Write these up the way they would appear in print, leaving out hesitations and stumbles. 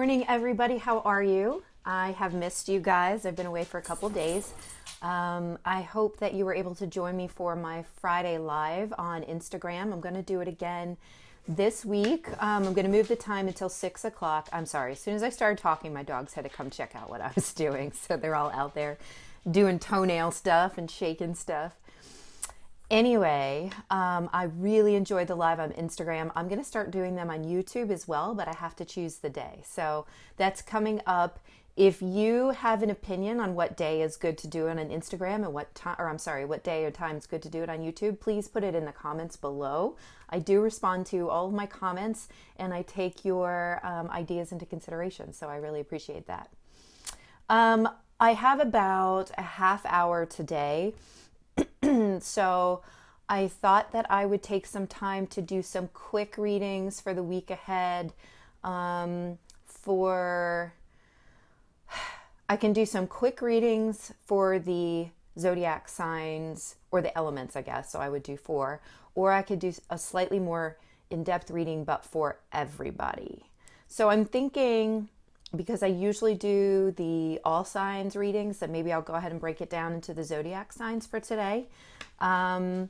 morning, everybody. How are you? I have missed you guys. I've been away for a couple days. I hope that you were able to join me for my Friday live on Instagram. I'm going to do it again this week. I'm going to move the time until 6 o'clock. I'm sorry. As soon as I started talking, my dogs had to come check out what I was doing. So they're all out there doing toenail stuff and shaking stuff. Anyway, I really enjoyed the live on Instagram. I'm going to start doing them on YouTube as well, but I have to choose the day. So that's coming up. If you have an opinion on what day is good to do it on Instagram and what day or time is good to do it on YouTube, please put it in the comments below. I do respond to all of my comments and I take your ideas into consideration. So I really appreciate that. I have about a half hour today. So I thought that I would take some time to do some quick readings for the week ahead. I can do some quick readings for the zodiac signs or the elements, I guess. So I would do 4, or I could do a slightly more in-depth reading, but for everybody. So I'm thinking, because I usually do the all signs readings, that maybe I'll go ahead and break it down into the zodiac signs for today. And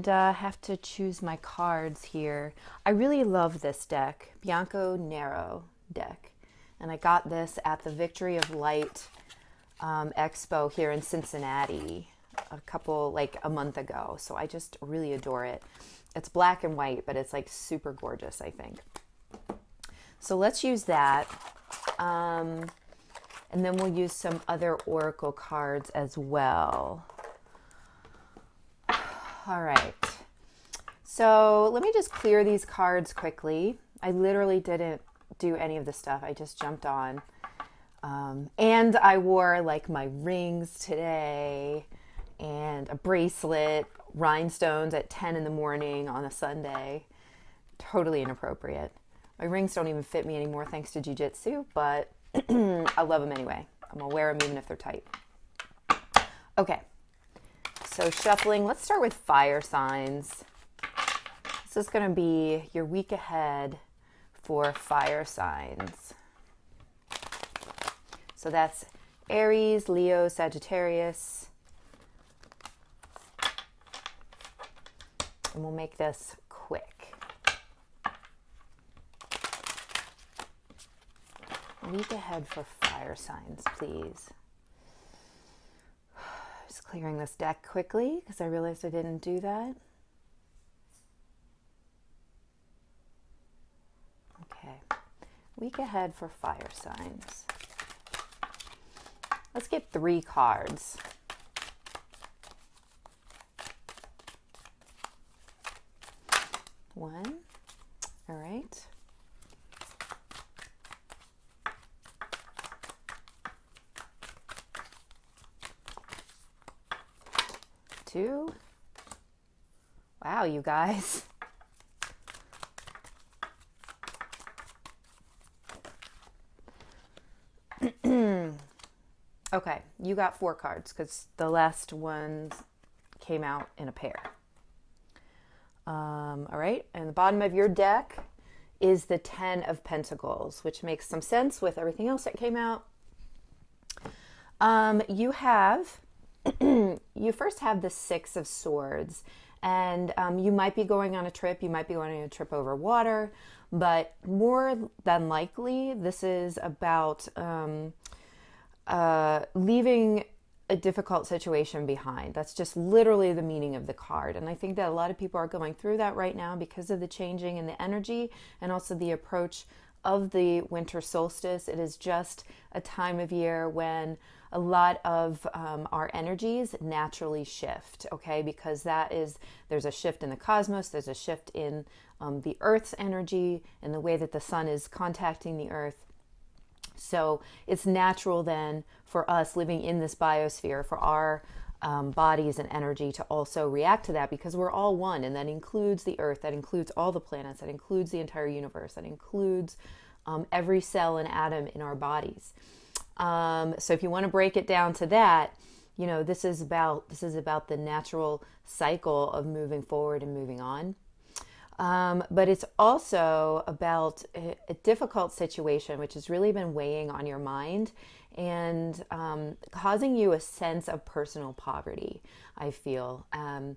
I have to choose my cards here. I really love this deck, Bianco Nero deck. And I got this at the Victory of Light Expo here in Cincinnati a month ago. So I just really adore it. It's black and white, but it's like super gorgeous, I think. So let's use that. And then we'll use some other oracle cards as well. All right. So let me just clear these cards quickly. I literally didn't do any of the stuff. I just jumped on. And I wore like my rings today and a bracelet, rhinestones at 10 in the morning on a Sunday. Totally inappropriate. My rings don't even fit me anymore thanks to jiu-jitsu, but I love them anyway. I'm going to wear them even if they're tight. Okay, so shuffling. Let's start with fire signs. This is going to be your week ahead for fire signs. So that's Aries, Leo, Sagittarius. And we'll make this quick. Week ahead for fire signs, please. Just clearing this deck quickly because I realized I didn't do that. Okay. Week ahead for fire signs. Let's get 3 cards. One. All right. 2. Wow, you guys. Okay, you got 4 cards because the last ones came out in a pair. All right, and the bottom of your deck is the 10 of Pentacles, which makes some sense with everything else that came out. You first have the 6 of Swords, and you might be going on a trip. You might be going on a trip over water, but more than likely, this is about leaving a difficult situation behind. That's just literally the meaning of the card. And I think that a lot of people are going through that right now because of the changing in the energy and also the approach of the winter solstice. It is just a time of year when a lot of our energies naturally shift, okay? Because there's a shift in the cosmos, there's a shift in the Earth's energy and the way that the sun is contacting the Earth. So it's natural then for us living in this biosphere, for our bodies and energy to also react to that, because we're all one, and that includes the Earth, that includes all the planets, that includes the entire universe, that includes every cell and atom in our bodies. So if you want to break it down to that, this is about the natural cycle of moving forward and moving on. But it's also about a difficult situation, which has really been weighing on your mind and causing you a sense of personal poverty, I feel, and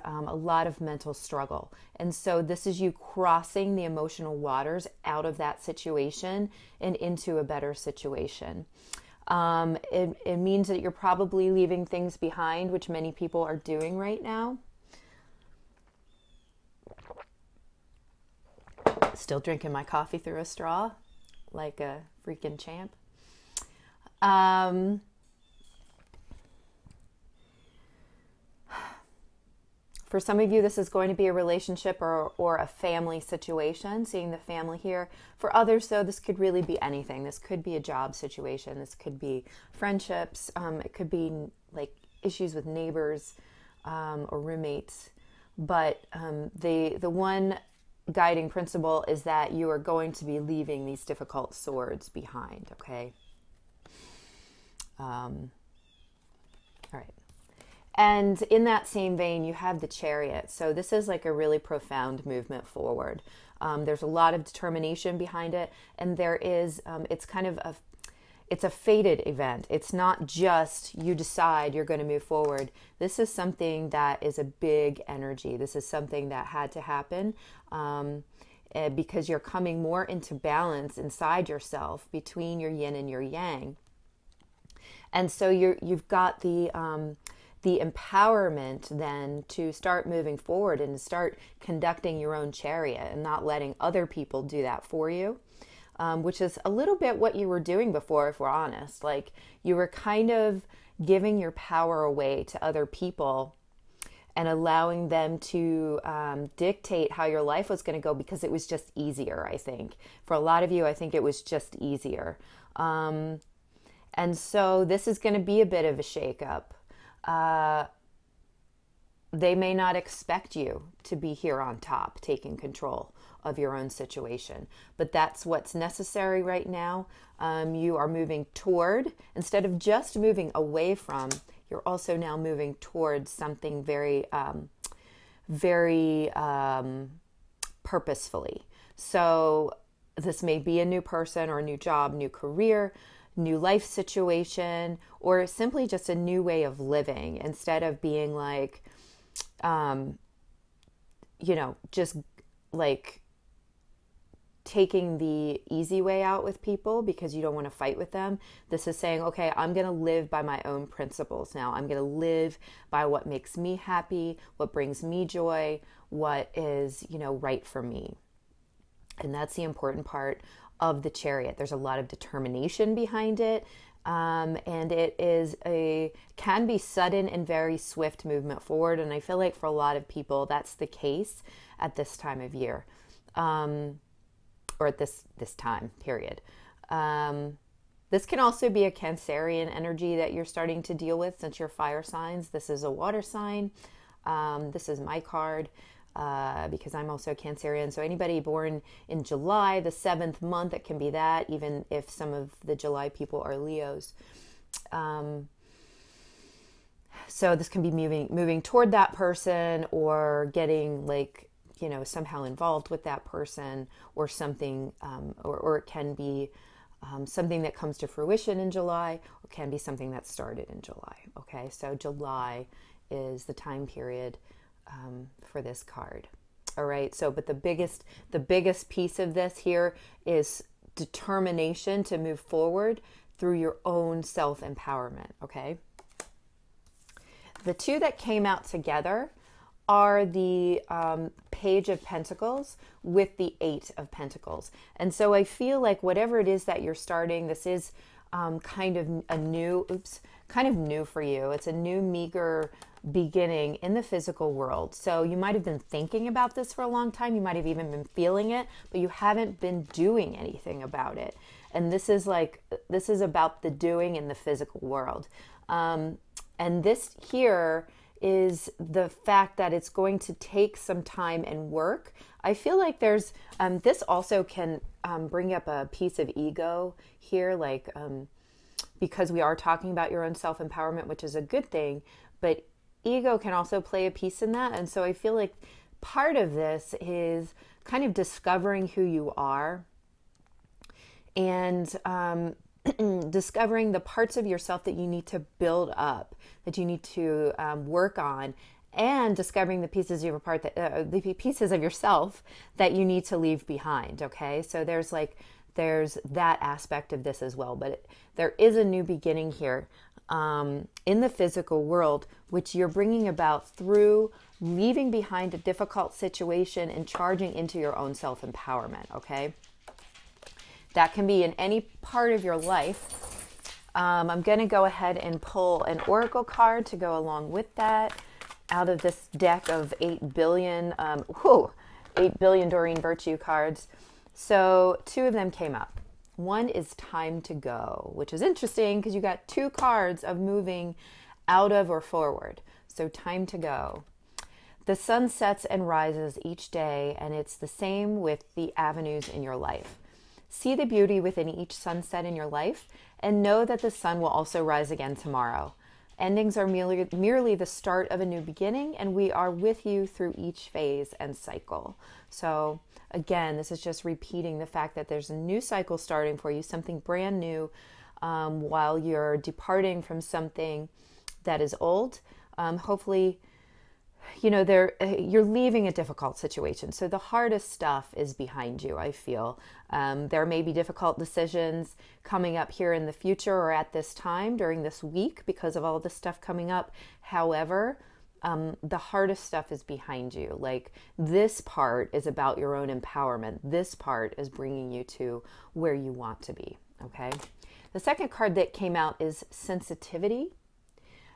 a lot of mental struggle. And so this is you crossing the emotional waters out of that situation and into a better situation. It means that you're probably leaving things behind, which many people are doing right now. Still drinking my coffee through a straw like a freaking champ. For some of you, this is going to be a relationship or a family situation, seeing the family here. For others, though, this could really be anything. This could be a job situation. This could be friendships. It could be like issues with neighbors or roommates. But the one guiding principle is that you are going to be leaving these difficult swords behind, okay? All right. And in that same vein, you have the Chariot. So this is like a really profound movement forward. There's a lot of determination behind it. And there is, it's kind of it's a fated event. It's not just you decide you're going to move forward. This is something that is a big energy. This is something that had to happen because you're coming more into balance inside yourself between your yin and your yang. And so you've got the empowerment then to start moving forward and to start conducting your own chariot and not letting other people do that for you. Which is a little bit what you were doing before, if we're honest. Like you were kind of giving your power away to other people and allowing them to dictate how your life was going to go because it was just easier, I think. For a lot of you, I think it was just easier. And so this is going to be a bit of a shakeup. They may not expect you to be here on top, taking control of your own situation. But that's what's necessary right now. You are moving toward, instead of just moving away from, you're also now moving towards something very, very purposefully. So this may be a new person or a new job, new career, new life situation, or simply just a new way of living instead of being like, just like taking the easy way out with people because you don't want to fight with them. This is saying, okay, I'm going to live by my own principles now. I'm going to live by what makes me happy, what brings me joy, what is, right for me. And that's the important part of the Chariot. There's a lot of determination behind it. And it is can be sudden and very swift movement forward. And I feel like for a lot of people, that's the case at this time of year, or at this time period. This can also be a Cancerian energy that you're starting to deal with since you're fire signs. This is a water sign. This is my card. Because I'm also a Cancerian. So anybody born in July, the 7th month, it can be that, even if some of the July people are Leos. So this can be moving toward that person or getting somehow involved with that person or something, or it can be something that comes to fruition in July, or can be something that started in July. Okay, so July is the time period for this card. All right. So, but the biggest piece of this here is determination to move forward through your own self-empowerment. Okay. The two that came out together are the Page of Pentacles with the 8 of Pentacles. And so I feel like whatever it is that you're starting, this is kind of new for you. It's a new meager beginning in the physical world. So you might have been thinking about this for a long time. You might have even been feeling it, but you haven't been doing anything about it. And this is about the doing in the physical world. And this here is the fact that it's going to take some time and work. I feel like there's, this also can bring up a piece of ego here, because we are talking about your own self-empowerment, which is a good thing, but ego can also play a piece in that. And so I feel like part of this is kind of discovering who you are and discovering the parts of yourself that you need to build up, that you need to work on, and discovering the pieces of your part that the pieces of yourself that you need to leave behind. Okay, so there's that aspect of this as well, but there is a new beginning here in the physical world, which you're bringing about through leaving behind a difficult situation and charging into your own self-empowerment. Okay, that can be in any part of your life. I'm going to go ahead and pull an oracle card to go along with that out of this deck of 8 billion, 8 billion Doreen Virtue cards. So 2 of them came up. One is time to go, which is interesting because you got 2 cards of moving out of or forward. So time to go. The sun sets and rises each day, and it's the same with the avenues in your life. See the beauty within each sunset in your life and know that the sun will also rise again tomorrow. Endings are merely the start of a new beginning, and we are with you through each phase and cycle. So again, this is just repeating the fact that there's a new cycle starting for you, something brand new, while you're departing from something that is old. Hopefully, you're leaving a difficult situation. So the hardest stuff is behind you, I feel. There may be difficult decisions coming up here in the future or at this time during this week because of all this stuff coming up. However, the hardest stuff is behind you. Like, this part is about your own empowerment. This part is bringing you to where you want to be. Okay. The second card that came out is sensitivity,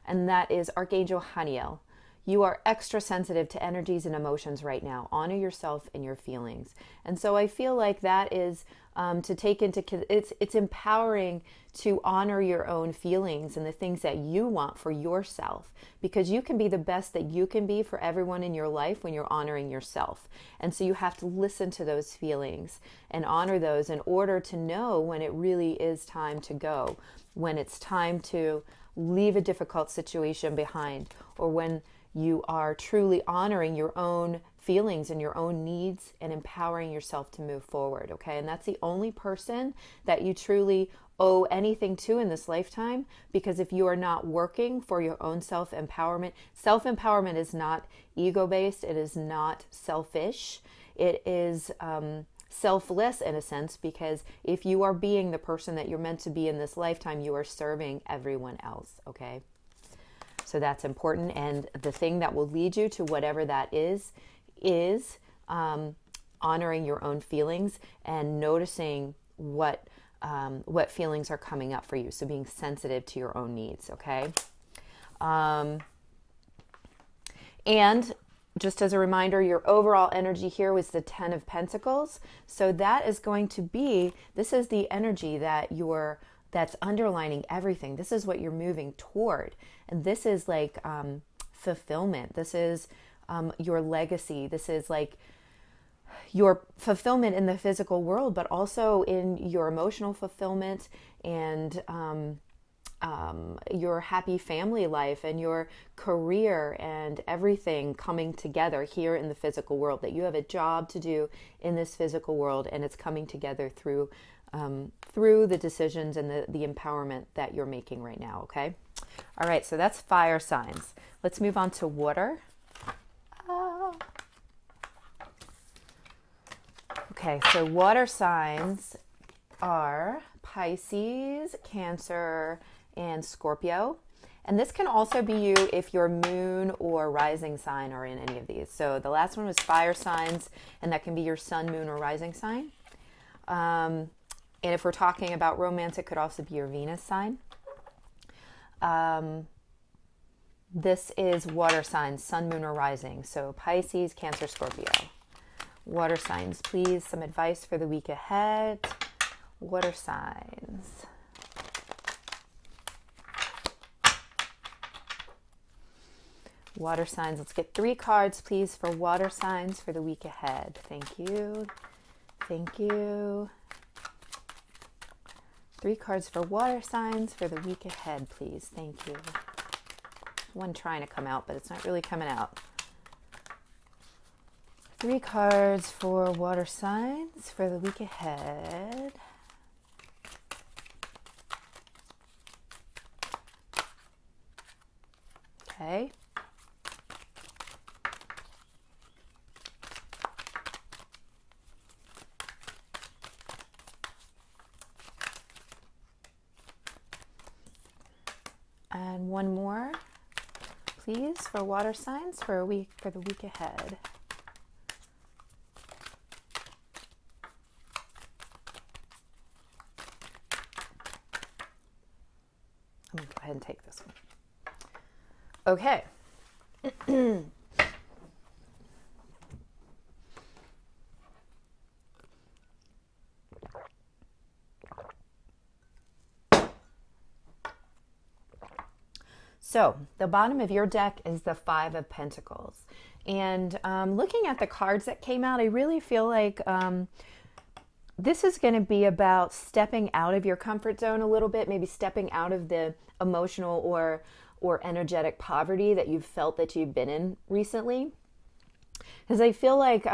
and that is Archangel Haniel. You are extra sensitive to energies and emotions right now. Honor yourself and your feelings. And so I feel like that is to take into, it's empowering to honor your own feelings and the things that you want for yourself, because you can be the best that you can be for everyone in your life when you're honoring yourself. And so you have to listen to those feelings and honor those in order to know when it really is time to go, when it's time to leave a difficult situation behind, or when you are truly honoring your own feelings and your own needs and empowering yourself to move forward. Okay. And that's the only person that you truly owe anything to in this lifetime, because if you are not working for your own self-empowerment is not ego-based. It is not selfish. It is selfless in a sense, because if you are being the person that you're meant to be in this lifetime, you are serving everyone else. Okay. So that's important. And the thing that will lead you to whatever that is honoring your own feelings and noticing what feelings are coming up for you. So being sensitive to your own needs. Okay. And just as a reminder, your overall energy here was the 10 of Pentacles. So that is going to be, this is the energy that that's underlining everything. This is what you're moving toward. And this is like fulfillment. This is your legacy. This is like your fulfillment in the physical world, but also in your emotional fulfillment and your happy family life and your career and everything coming together here in the physical world, that you have a job to do in this physical world, and it's coming together through the decisions and the empowerment that you're making right now. Okay. All right. So that's fire signs. Let's move on to water. Okay. So water signs are Pisces, Cancer, and Scorpio. And this can also be you if your moon or rising sign are in any of these. So the last one was fire signs, and that can be your sun, moon, or rising sign. And if we're talking about romance, it could also be your Venus sign. This is water signs, sun, moon, or rising. So Pisces, Cancer, Scorpio. Water signs, please. Some advice for the week ahead. Water signs. Water signs. Let's get 3 cards, please, for water signs for the week ahead. Thank you. Thank you. 3 cards for water signs for the week ahead, please. Thank you. One trying to come out, but it's not really coming out. 3 cards for water signs for the week ahead. Okay. And one more, please, for water signs for the week ahead. I'm going to go ahead and take this one. Okay. So the bottom of your deck is the 5 of Pentacles. And looking at the cards that came out, I really feel like this is going to be about stepping out of your comfort zone a little bit, maybe stepping out of the emotional or energetic poverty that you've felt that you've been in recently. Because I feel like,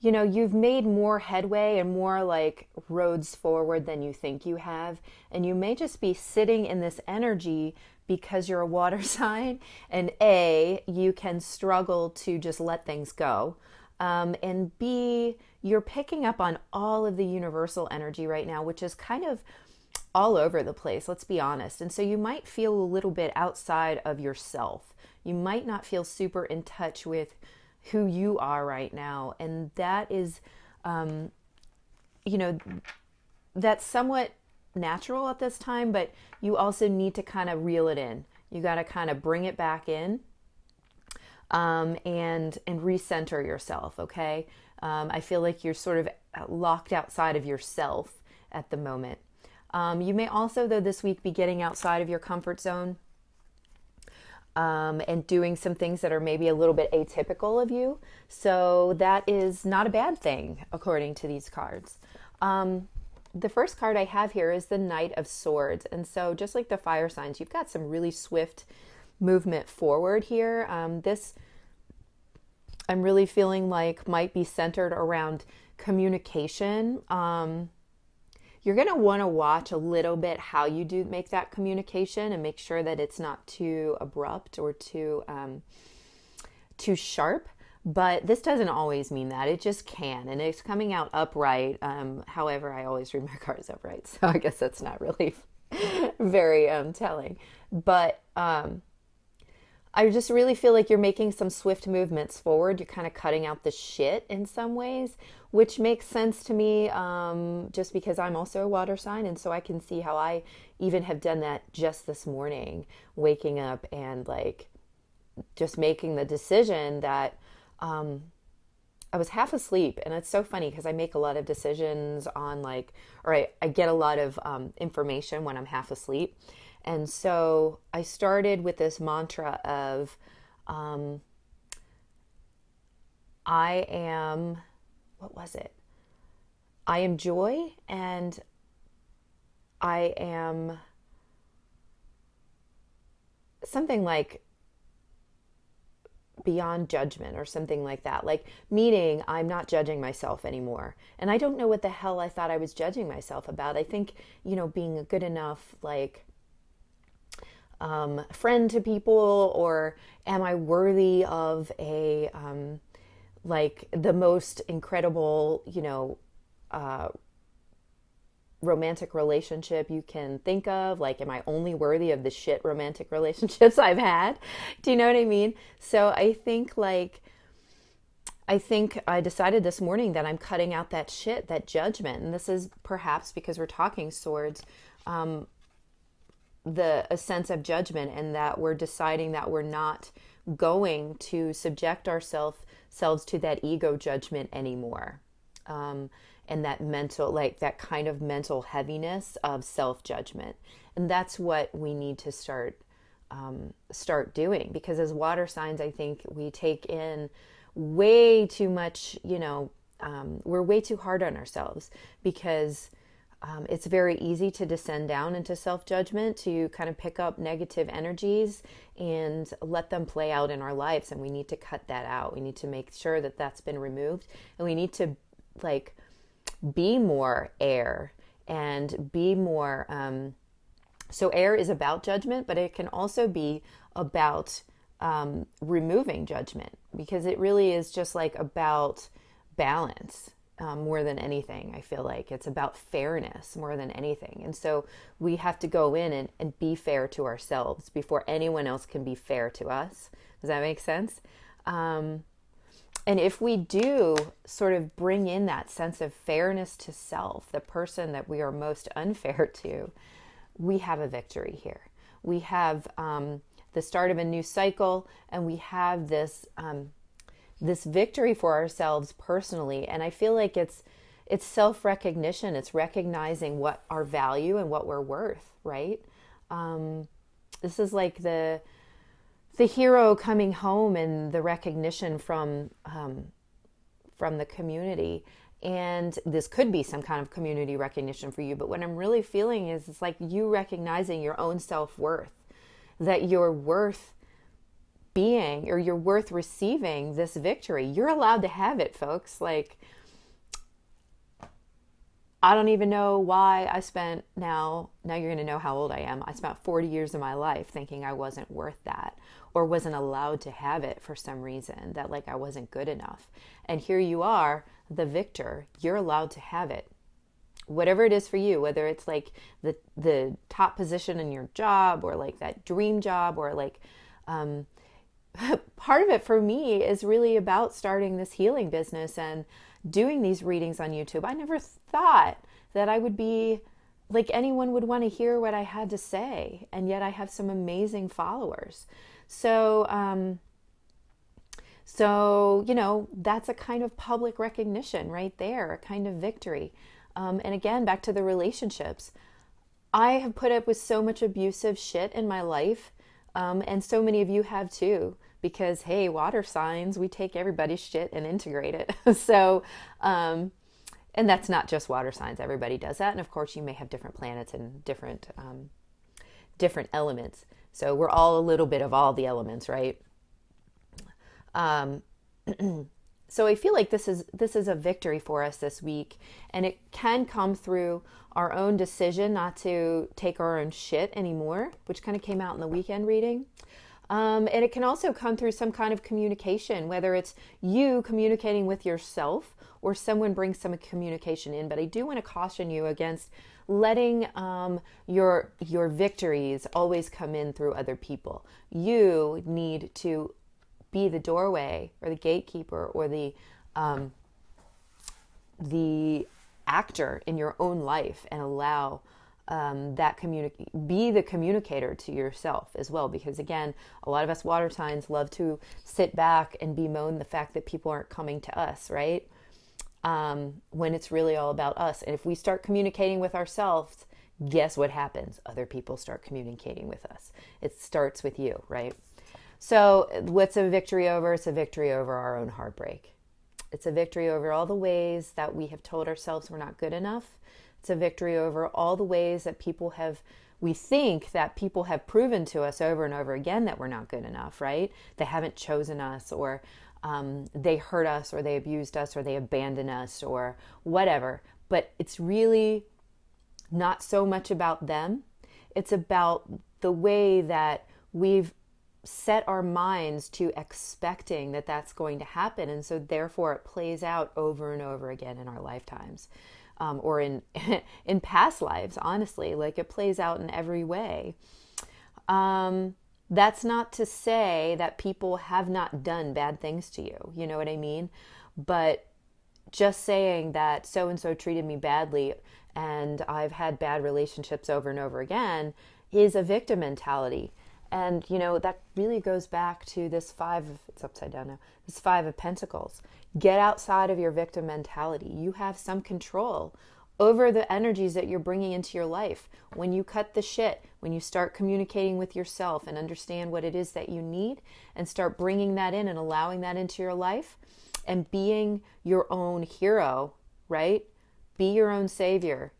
you know, you've made more headway and more like roads forward than you think you have. And you may just be sitting in this energy because you're a water sign. And A, you can struggle to just let things go. And B, you're picking up on all of the universal energy right now, which is kind of all over the place, let's be honest. And so you might feel a little bit outside of yourself. You might not feel super in touch with who you are right now. And that is, you know, that's somewhat natural at this time, but you also need to kind of reel it in. You got to kind of bring it back in, and recenter yourself. Okay. I feel like you're sort of locked outside of yourself at the moment. You may also, though, this week be getting outside of your comfort zone, and doing some things that are maybe a little bit atypical of you. So that is not a bad thing, according to these cards. The first card I have here is the Knight of Swords. And so just like the fire signs, you've got some really swift movement forward here. This, I'm really feeling like might be centered around communication. You're going to want to watch a little bit how you do make that communication and make sure that it's not too abrupt or too sharp. But this doesn't always mean that. It just can. And it's coming out upright. However, I always read my cards upright. So I guess that's not really very telling. But I just really feel like you're making some swift movements forward. You're kind of cutting out the shit in some ways, which makes sense to me, just because I'm also a water sign. And so I can see how I even have done that just this morning, waking up and like just making the decision that I was half asleep. And it's so funny because I make a lot of decisions on like, or I get a lot of information when I'm half asleep. And so I started with this mantra of, I am, what was it? I am joy, and I am something like beyond judgment or something like that. Like, meaning I'm not judging myself anymore. And I don't know what the hell I thought I was judging myself about. I think, you know, being a good enough, like, friend to people, or am I worthy of a, like the most incredible, you know, romantic relationship you can think of? Like, am I only worthy of the shit romantic relationships I've had? Do you know what I mean? So I think I decided this morning that I'm cutting out that shit, that judgment. And this is perhaps because we're talking swords, a sense of judgment, and that we're deciding that we're not going to subject ourselves to that ego judgment anymore. And that mental, like that kind of mental heaviness of self-judgment. And that's what we need to start doing, because as water signs, I think we take in way too much, you know, we're way too hard on ourselves, because It's very easy to descend down into self-judgment, to kind of pick up negative energies and let them play out in our lives. And we need to cut that out. We need to make sure that that's been removed. And we need to like be more air and be more... so air is about judgment, but it can also be about removing judgment, because it really is just like about balance. More than anything, I feel like it's about fairness more than anything. And so we have to go in and be fair to ourselves before anyone else can be fair to us. Does that make sense? And if we do sort of bring in that sense of fairness to self, the person that we are most unfair to, we have a victory here. We have the start of a new cycle, and we have this victory for ourselves personally. And I feel like it's self-recognition. It's recognizing what our value and what we're worth, right? This is like the hero coming home and the recognition from the community. And this could be some kind of community recognition for you. But what I'm really feeling is it's like you recognizing your own self-worth, that you're worth being, or you're worth receiving this victory. You're allowed to have it, folks. Like, I don't even know why I spent now you're going to know how old I am. I spent 40 years of my life thinking I wasn't worth that, or wasn't allowed to have it for some reason, that like I wasn't good enough. And here you are, the victor. You're allowed to have it. Whatever it is for you, whether it's like the top position in your job, or like that dream job, or like part of it for me is really about starting this healing business and doing these readings on YouTube. I never thought that I would be like anyone would want to hear what I had to say, and yet I have some amazing followers. So you know, that's a kind of public recognition right there, a kind of victory. And again, back to the relationships. I have put up with so much abusive shit in my life. And so many of you have too, because hey, water signs, we take everybody's shit and integrate it. So, and that's not just water signs. Everybody does that. And of course you may have different planets and different elements. So we're all a little bit of all the elements, right? So I feel like this is a victory for us this week, and it can come through our own decision not to take our own shit anymore, which kind of came out in the weekend reading. And it can also come through some kind of communication, whether it's you communicating with yourself or someone brings some communication in. But I do want to caution you against letting your victories always come in through other people. You need to be the doorway or the gatekeeper or the actor in your own life, and allow be the communicator to yourself as well. Because again, a lot of us water signs love to sit back and bemoan the fact that people aren't coming to us, right? When it's really all about us. And if we start communicating with ourselves, guess what happens? Other people start communicating with us. It starts with you, right? So what's a victory over? It's a victory over our own heartbreak. It's a victory over all the ways that we have told ourselves we're not good enough. It's a victory over all the ways that we think that people have proven to us over and over again that we're not good enough, right? They haven't chosen us, or they hurt us, or they abused us, or they abandoned us, or whatever. But it's really not so much about them. It's about the way that we've set our minds to expecting that that's going to happen. And so therefore it plays out over and over again in our lifetimes, or in past lives, honestly, like it plays out in every way. That's not to say that people have not done bad things to you. You know what I mean? But just saying that so-and-so treated me badly and I've had bad relationships over and over again is a victim mentality. And, you know, that really goes back to this it's upside down now, this 5 of Pentacles. Get outside of your victim mentality. You have some control over the energies that you're bringing into your life. When you cut the shit, when you start communicating with yourself and understand what it is that you need and start bringing that in and allowing that into your life and being your own hero, right? Be your own savior.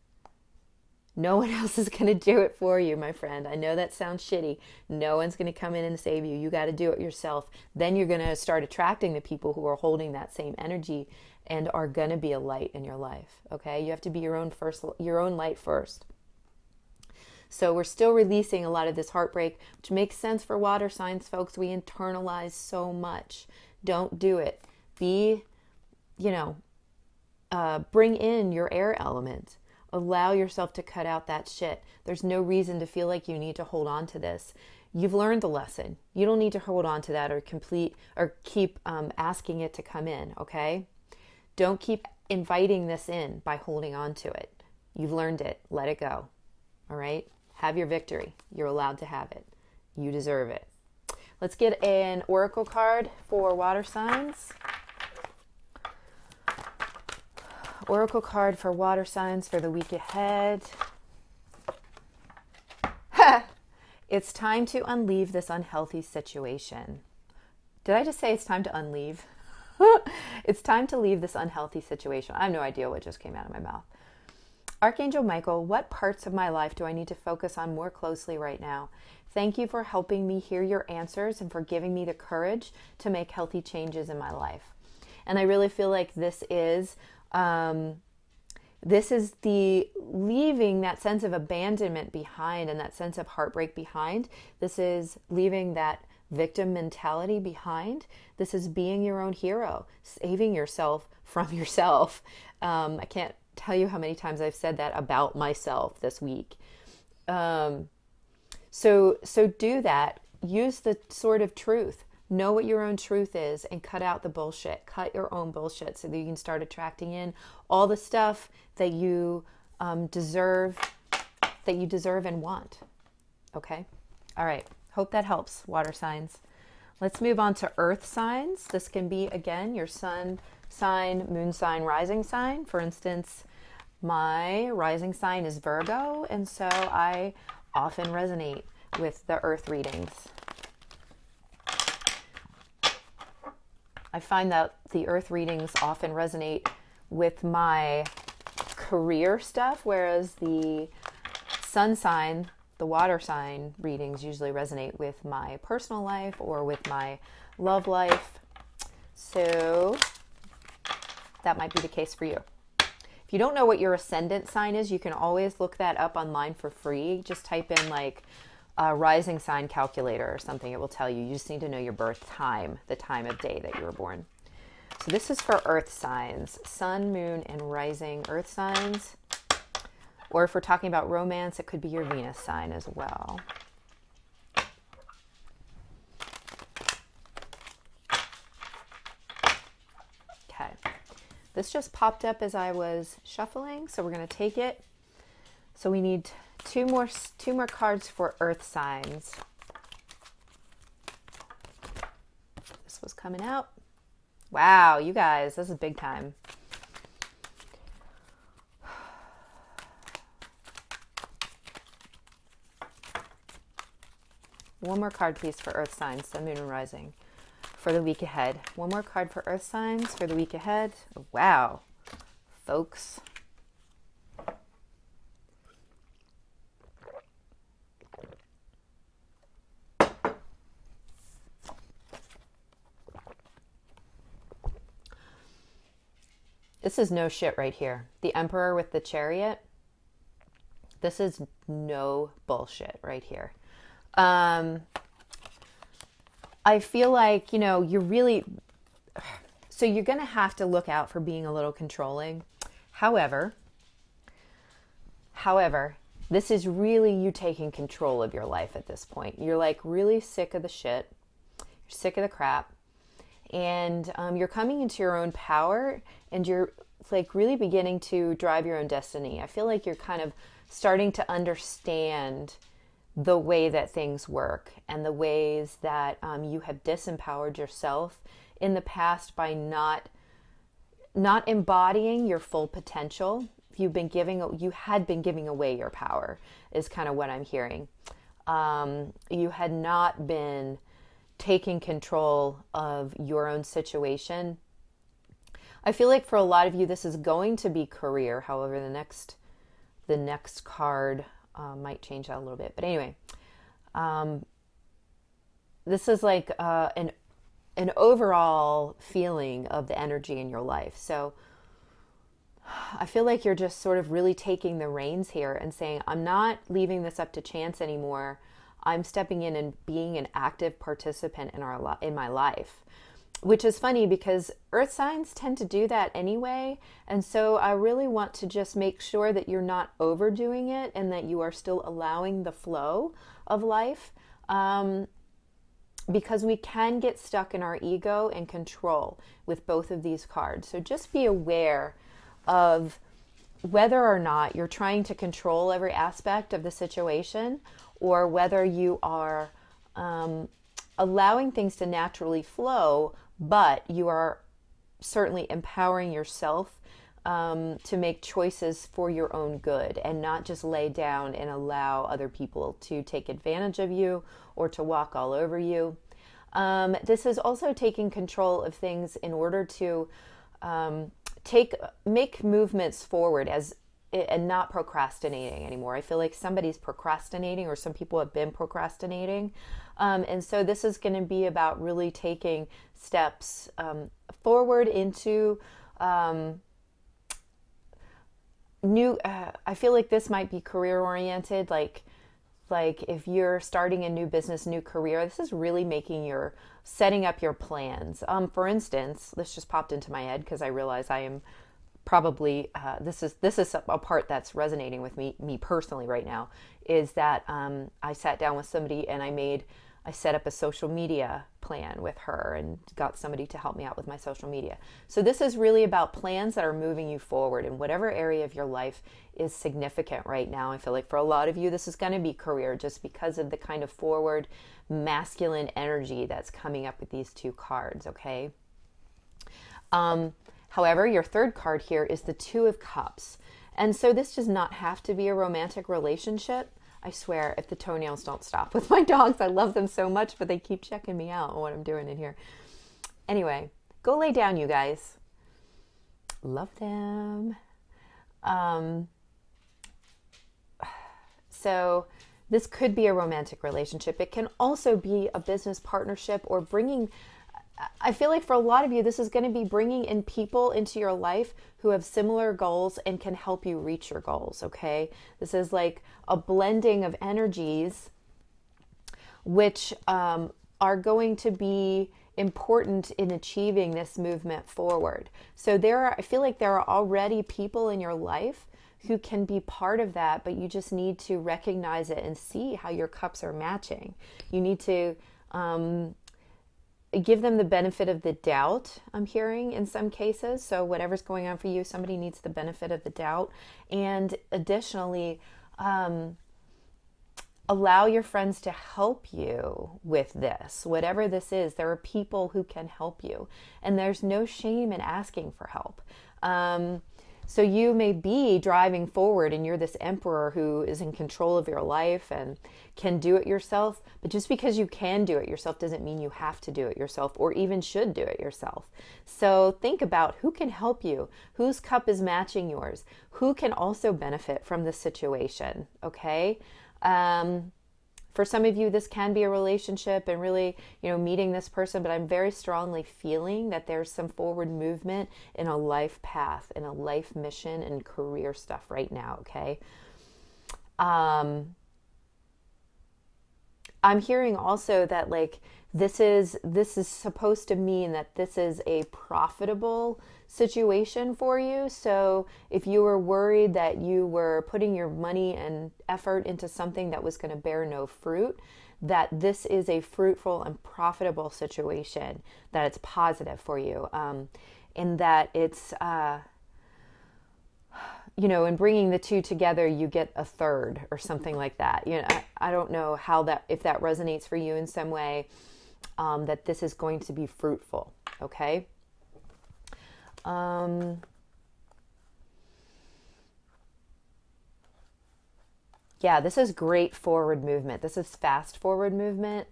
No one else is going to do it for you, my friend. I know that sounds shitty. No one's going to come in and save you. You got to do it yourself. Then you're going to start attracting the people who are holding that same energy and are going to be a light in your life. Okay? You have to be your own light first. So we're still releasing a lot of this heartbreak, which makes sense for water signs, folks. We internalize so much. Don't do it. Bring in your air element. Allow yourself to cut out that shit. There's no reason to feel like you need to hold on to this. You've learned the lesson. You don't need to hold on to that or keep asking it to come in, okay? Don't keep inviting this in by holding on to it. You've learned it. Let it go, all right? Have your victory. You're allowed to have it. You deserve it. Let's get an oracle card for water signs. Oracle card for water signs for the week ahead. It's time to unleave this unhealthy situation. Did I just say it's time to unleave? It's time to leave this unhealthy situation. I have no idea what just came out of my mouth. Archangel Michael, what parts of my life do I need to focus on more closely right now? Thank you for helping me hear your answers and for giving me the courage to make healthy changes in my life. And I really feel like this is the leaving that sense of abandonment behind and that sense of heartbreak behind. This is leaving that victim mentality behind. This is being your own hero, saving yourself from yourself. I can't tell you how many times I've said that about myself this week. So do that. Use the sword of truth. Know what your own truth is and cut out the bullshit. Cut your own bullshit so that you can start attracting in all the stuff that you deserve and want. Okay? All right. Hope that helps, water signs. Let's move on to earth signs. This can be, again, your sun sign, moon sign, rising sign. For instance, my rising sign is Virgo, and so I often resonate with the earth readings. I find that the earth readings often resonate with my career stuff, whereas the sun sign, the water sign readings usually resonate with my personal life or with my love life. So that might be the case for you. If you don't know what your ascendant sign is, you can always look that up online for free. Just type in like a rising sign calculator or something. It will tell you. You just need to know your birth time, the time of day that you were born. So this is for earth signs, sun, moon, and rising earth signs. Or if we're talking about romance, it could be your Venus sign as well. Okay. This just popped up as I was shuffling, so we're going to take it. So we need two more cards for earth signs. This was coming out. Wow, you guys, this is big time. One more card, please, for earth signs, sun, moon, and rising for the week ahead. One more card for earth signs for the week ahead. Wow, folks. This is no shit right here. The Emperor with the Chariot. This is no bullshit right here. I feel like, you're really... So you're going to have to look out for being a little controlling. However, this is really you taking control of your life at this point. You're like really sick of the shit. You're sick of the crap. And you're coming into your own power, and you're like really beginning to drive your own destiny. I feel like you're kind of starting to understand the way that things work and the ways that you have disempowered yourself in the past by not embodying your full potential. You had been giving away your power is kind of what I'm hearing. You had not been taking control of your own situation. I feel like for a lot of you, this is going to be career. However, the next the next card might change that a little bit. But anyway, this is like an overall feeling of the energy in your life. So I feel like you're just sort of really taking the reins here and saying, I'm not leaving this up to chance anymore. I'm stepping in and being an active participant in my life, which is funny because earth signs tend to do that anyway. And so I really want to just make sure that you're not overdoing it and that you are still allowing the flow of life. Because we can get stuck in our ego and control with both of these cards. So just be aware of whether or not you're trying to control every aspect of the situation, or whether you are allowing things to naturally flow, but you are certainly empowering yourself to make choices for your own good and not just lay down and allow other people to take advantage of you or to walk all over you. This is also taking control of things in order to make movements forward and not procrastinating anymore. I feel like somebody's procrastinating, or some people have been procrastinating. And so this is going to be about really taking steps forward into I feel like this might be career oriented, like if you're starting a new business, new career, this is really setting up your plans. For instance, this just popped into my head because I realize I am probably, this is a part that's resonating with me personally right now, is that I sat down with somebody and I set up a social media plan with her and got somebody to help me out with my social media. So this is really about plans that are moving you forward in whatever area of your life is significant right now. I feel like for a lot of you, this is going to be career, just because of the kind of forward masculine energy that's coming up with these two cards, okay? However, your third card here is the Two of Cups. And so this does not have to be a romantic relationship. I swear, if the toenails don't stop with my dogs, I love them so much, but they keep checking me out on what I'm doing in here. Anyway, go lay down, you guys. Love them. So this could be a romantic relationship. It can also be a business partnership, or I feel like for a lot of you, this is going to be bringing in people into your life who have similar goals and can help you reach your goals, okay? This is like a blending of energies which are going to be important in achieving this movement forward. So I feel like there are already people in your life who can be part of that, but you just need to recognize it and see how your cups are matching. You need to give them the benefit of the doubt, I'm hearing in some cases. So whatever's going on for you, somebody needs the benefit of the doubt. And additionally, allow your friends to help you with this. Whatever this is, there are people who can help you. And there's no shame in asking for help. So you may be driving forward and you're this emperor who is in control of your life and can do it yourself. But just because you can do it yourself doesn't mean you have to do it yourself or even should do it yourself. So think about who can help you, whose cup is matching yours, who can also benefit from this situation, okay? For some of you, this can be a relationship and really, meeting this person, but I'm very strongly feeling that there's some forward movement in a life path, in a life mission and career stuff right now, okay? I'm hearing also that this is supposed to mean that this is a profitable situation for you. So if you were worried that you were putting your money and effort into something that was going to bear no fruit, that this is a fruitful and profitable situation, that it's positive for you, and that it's, in bringing the two together, you get a third or something like that. I don't know if that resonates for you in some way, that this is going to be fruitful. Okay. Yeah, this is great forward movement. This is fast forward movement.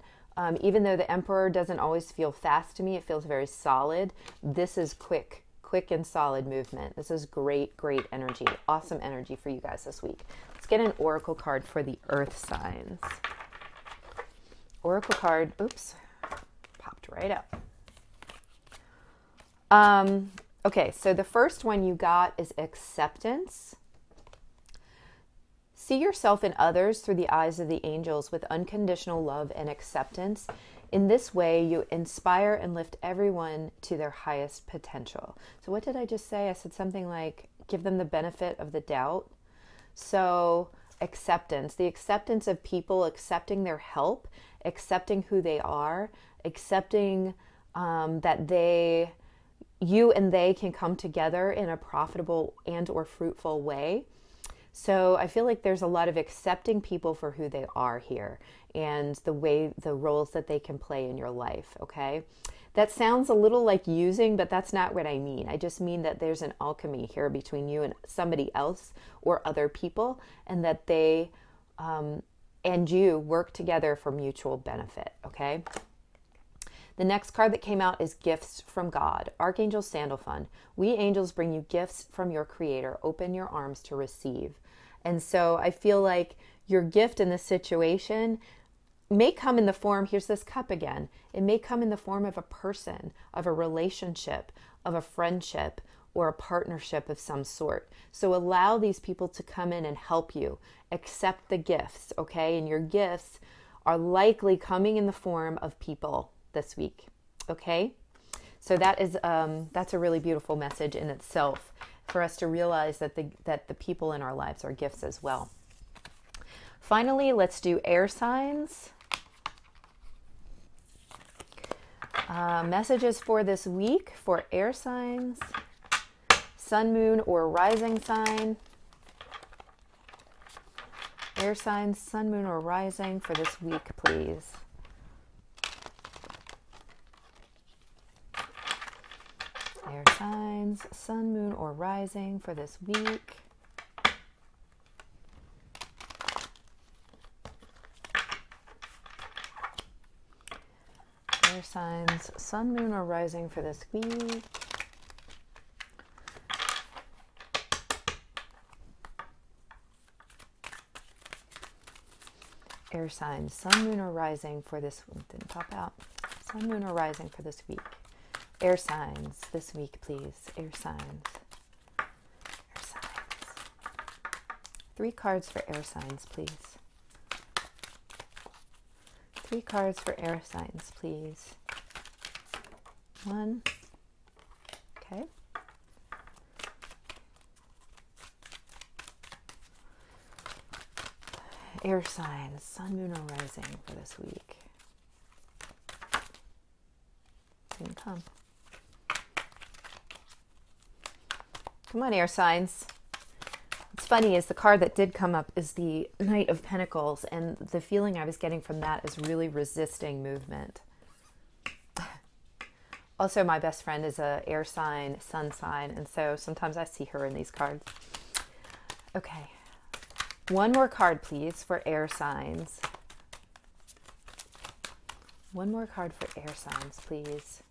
Even though the Emperor doesn't always feel fast to me, it feels very solid. This is quick quick and solid movement. This is great, great energy. Awesome energy for you guys this week. Let's get an oracle card for the earth signs. Oracle card, oops, popped right up. Okay, so the first one you got is acceptance. See yourself and others through the eyes of the angels with unconditional love and acceptance. In this way, you inspire and lift everyone to their highest potential. So what did I just say? I said something like, give them the benefit of the doubt. So acceptance, the acceptance of people, accepting their help, accepting who they are, accepting that you and they can come together in a profitable and or fruitful way. So I feel like there's a lot of accepting people for who they are here and the roles that they can play in your life, okay? That sounds a little like using, but that's not what I mean. I just mean that there's an alchemy here between you and somebody else or other people, and that they and you work together for mutual benefit, okay? The next card that came out is Gifts from God. Archangel Sandalphon. We angels bring you gifts from your Creator. Open your arms to receive. And so I feel like your gift in this situation may come in the form, here's this cup again. It may come in the form of a person, of a relationship, of a friendship, or a partnership of some sort. So allow these people to come in and help you. Accept the gifts, okay? And your gifts are likely coming in the form of people this week, okay? So that's a really beautiful message in itself, for us to realize that the people in our lives are gifts as well. Finally, let's do air signs. Messages for this week for air signs. Sun, moon, or rising sign. Air signs, sun, moon, or rising for this week, please. Air signs, sun, moon, or rising for this week. Air signs, sun, moon, or rising for this week. Air signs, sun, moon, or rising for this week. Didn't pop out. Sun, moon, or rising for this week. Air signs this week, please. Air signs. Air signs. 3 cards for air signs, please. 3 cards for air signs, please. 1. Okay. Air signs, sun, moon, or rising for this week. Didn't come. Come on, air signs. What's funny is the card that did come up is the Knight of Pentacles, and the feeling I was getting from that is really resisting movement. Also, my best friend is a air sign, sun sign, and so sometimes I see her in these cards. Okay. 1 more card, please, for air signs. 1 more card for air signs, please.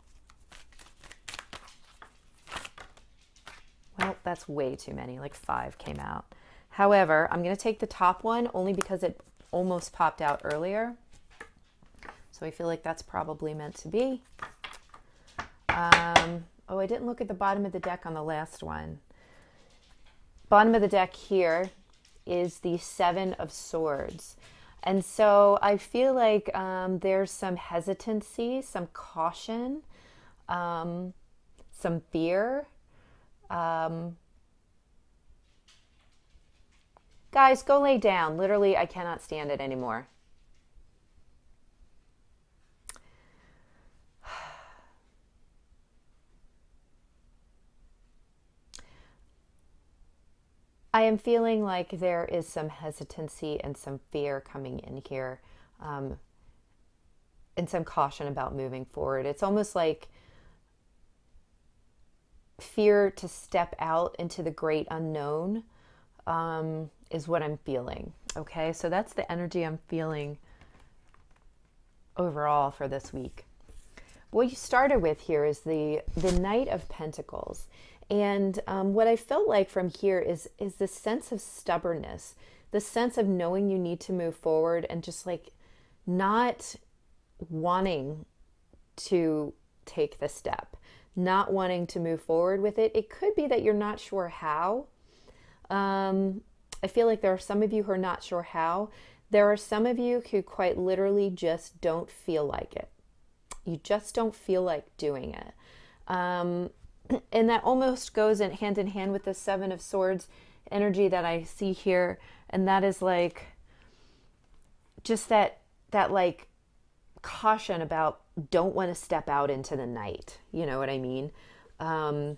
Well, that's way too many, like 5 came out. However, I'm going to take the top one only because it almost popped out earlier. So I feel like that's probably meant to be. Oh, I didn't look at the bottom of the deck on the last one. Bottom of the deck here is the 7 of Swords. And so I feel like there's some hesitancy, some caution, some fear. Guys, go lay down. Literally, I cannot stand it anymore. I am feeling like there is some hesitancy and some fear coming in here, and some caution about moving forward. It's almost like fear to step out into the great unknown is what I'm feeling. Okay, so that's the energy I'm feeling overall for this week. what you started with here is the Knight of Pentacles. And what I felt like from here is this sense of stubbornness, the sense of knowing you need to move forward and just like not wanting to take the step, not wanting to move forward with it. It could be that you're not sure how. I feel like there are some of you who are not sure how. There are some of you who quite literally just don't feel like it. You just don't feel like doing it. And that almost goes hand in hand with the Seven of Swords energy that I see here. And that is like, just that like caution about don't want to step out into the night. You know what I mean? But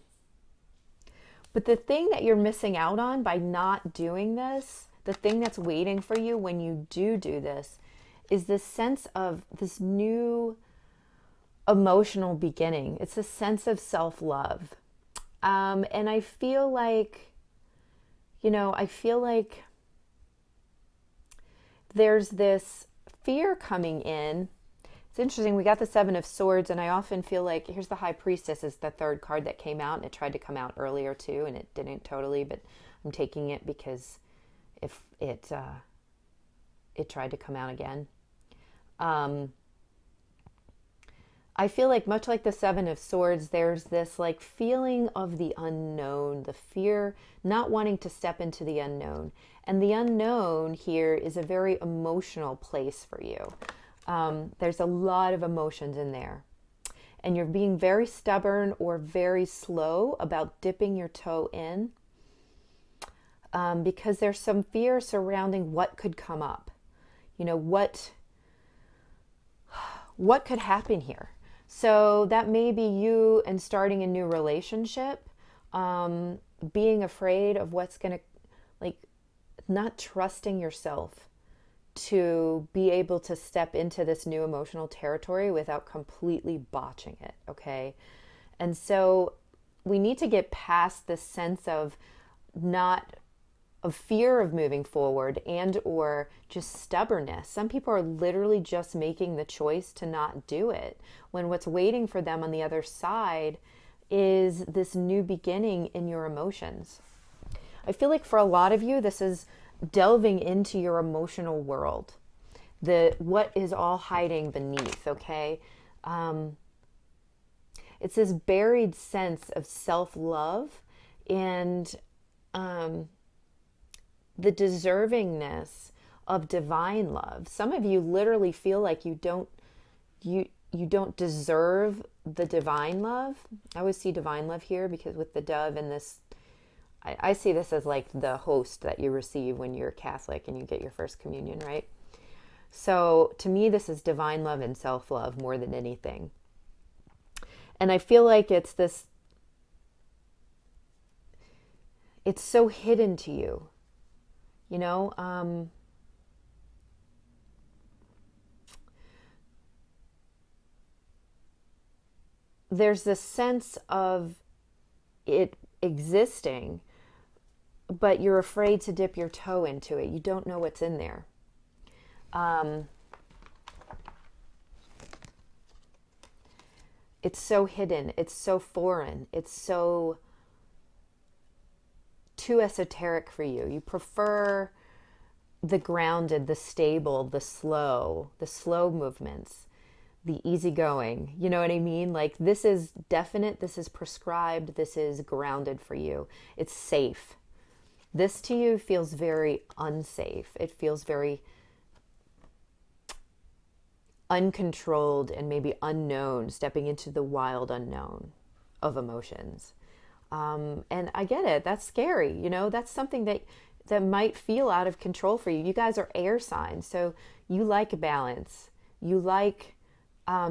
the thing that you're missing out on by not doing this, the thing that's waiting for you when you do this, is this sense of this new emotional beginning. It's a sense of self-love. And I feel like, there's this fear coming in. It's interesting. We got the Seven of Swords, and I often feel like, here's the High Priestess is the third card that came out, and it tried to come out earlier too, and it didn't totally, but I'm taking it because if it tried to come out again. I feel like much like the Seven of Swords, there's this like feeling of the unknown, the fear, not wanting to step into the unknown. And the unknown here is a very emotional place for you. There's a lot of emotions in there. And you're being very stubborn or very slow about dipping your toe in. Because there's some fear surrounding what could come up. What could happen here? So that may be you and starting a new relationship, being afraid of what's going to, not trusting yourself to be able to step into this new emotional territory without completely botching it, okay? And so we need to get past this sense of fear of moving forward and or just stubbornness. Some people are literally just making the choice to not do it when what's waiting for them on the other side is this new beginning in your emotions. I feel like for a lot of you, this is delving into your emotional world, what is all hiding beneath, okay? It's this buried sense of self-love and the deservingness of divine love. Some of you literally feel like you don't deserve the divine love. I always see divine love here because with the dove and this, I see this as like the host that you receive when you're Catholic and you get your first communion, right? So to me, this is divine love and self-love more than anything. And I feel like it's so hidden to you. There's this sense of it existing, but you're afraid to dip your toe into it. You don't know what's in there. It's so hidden. It's so foreign. It's so too esoteric for you. You prefer the grounded, the stable, the slow movements, the easygoing. You know what I mean? Like this is definite, this is prescribed, this is grounded for you. It's safe. This to you feels very unsafe. It feels very uncontrolled and maybe unknown, stepping into the wild unknown of emotions. And I get it. That's scary. That's something that might feel out of control for you. You guys are air signs. So you like balance. You like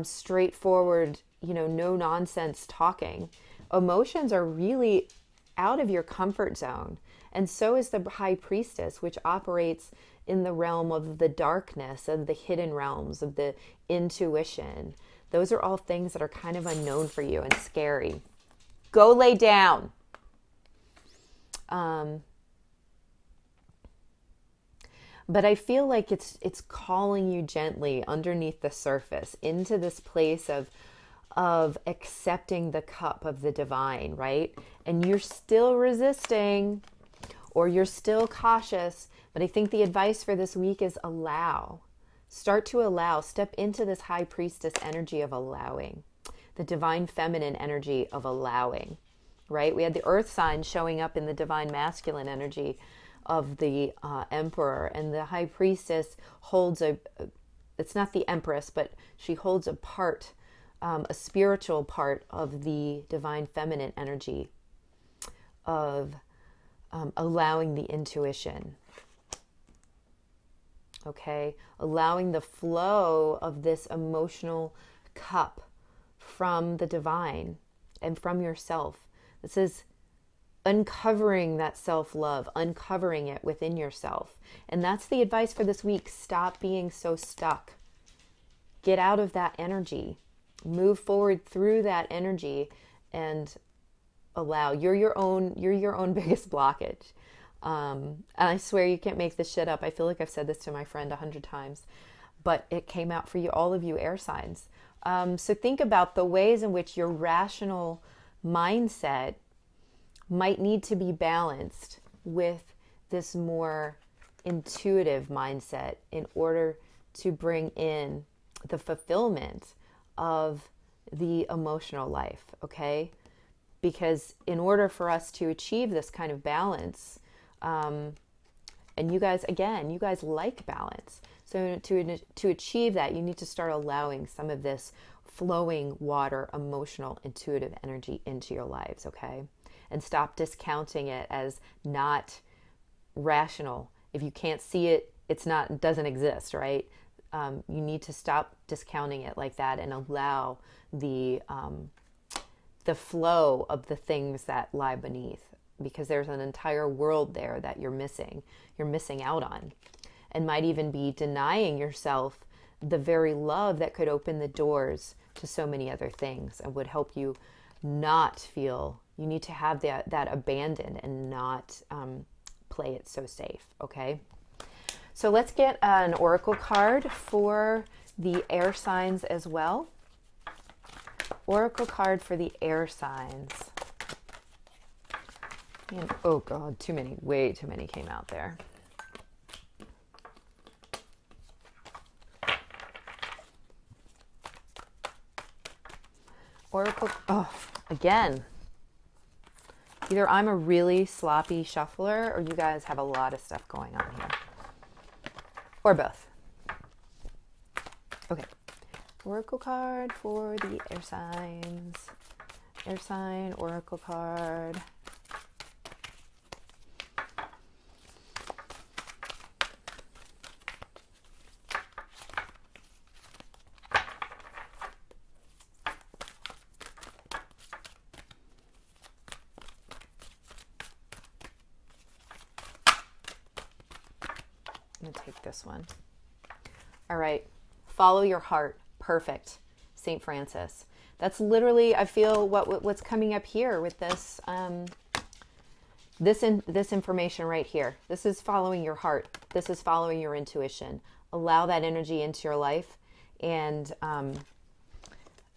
straightforward, no nonsense talking. Emotions are really out of your comfort zone. And so is the High Priestess, which operates in the realm of the darkness, of the hidden realms, of the intuition. Those are all things that are kind of unknown for you and scary. Go lay down. But I feel like it's calling you gently underneath the surface into this place of of accepting the cup of the divine, right? And you're still resisting, or you're still cautious, but I think the advice for this week is allow. Start to allow. Step into this high priestess energy of allowing, the divine feminine energy of allowing, right? We had the earth sign showing up in the divine masculine energy of the emperor, and the high priestess holds it's not the empress, but she holds a part, a spiritual part of the divine feminine energy of allowing the intuition. Okay, allowing the flow of this emotional cup from the divine and from yourself. This is uncovering that self-love, uncovering it within yourself. And that's the advice for this week. Stop being so stuck. Get out of that energy. Move forward through that energy and allow. You're your own biggest blockage. And I swear you can't make this shit up. I feel like I've said this to my friend 100 times, but it came out for you, all of you air signs. So think about the ways in which your rational mindset might need to be balanced with this more intuitive mindset in order to bring in the fulfillment of the emotional life, okay? Because in order for us to achieve this kind of balance, and you guys like balance. So to achieve that, you need to start allowing some of this flowing water, emotional, intuitive energy into your lives, okay? And stop discounting it as not rational. If you can't see it, it doesn't exist, right? You need to stop discounting it like that and allow the flow of the things that lie beneath, because there's an entire world there that you're missing out on, and might even be denying yourself the very love that could open the doors to so many other things and would help you not feel. You need to have that abandon and not play it so safe, okay? So let's get an oracle card for the air signs as well. Oracle card for the air signs. And, oh God, way too many came out there. Oracle, again. Either I'm a really sloppy shuffler or you guys have a lot of stuff going on here. Or both. Okay. Oracle card for the air signs. Air sign, oracle card. I'm going to take this one. All right. Follow your heart. Perfect. St. Francis. That's literally, I feel, what's coming up here with this this information right here. This is following your heart. This is following your intuition. Allow that energy into your life, and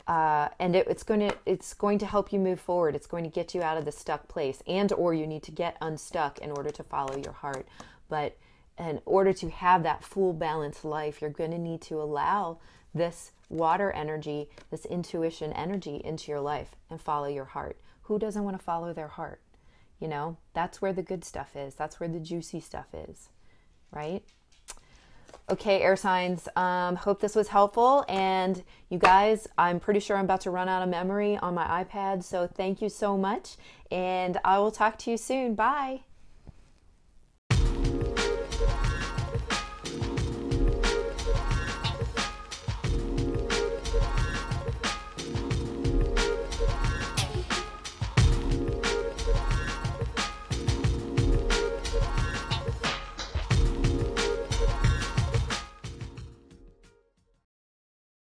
it's going to help you move forward. It's going to get you out of the stuck place, or you need to get unstuck in order to follow your heart. But in order to have that full balanced life, you're going to need to allow this water energy, this intuition energy into your life and follow your heart. Who doesn't want to follow their heart? You know, that's where the good stuff is. That's where the juicy stuff is, right? Okay, air signs, hope this was helpful. And you guys, I'm pretty sure I'm about to run out of memory on my iPad. So thank you so much. And I will talk to you soon. Bye.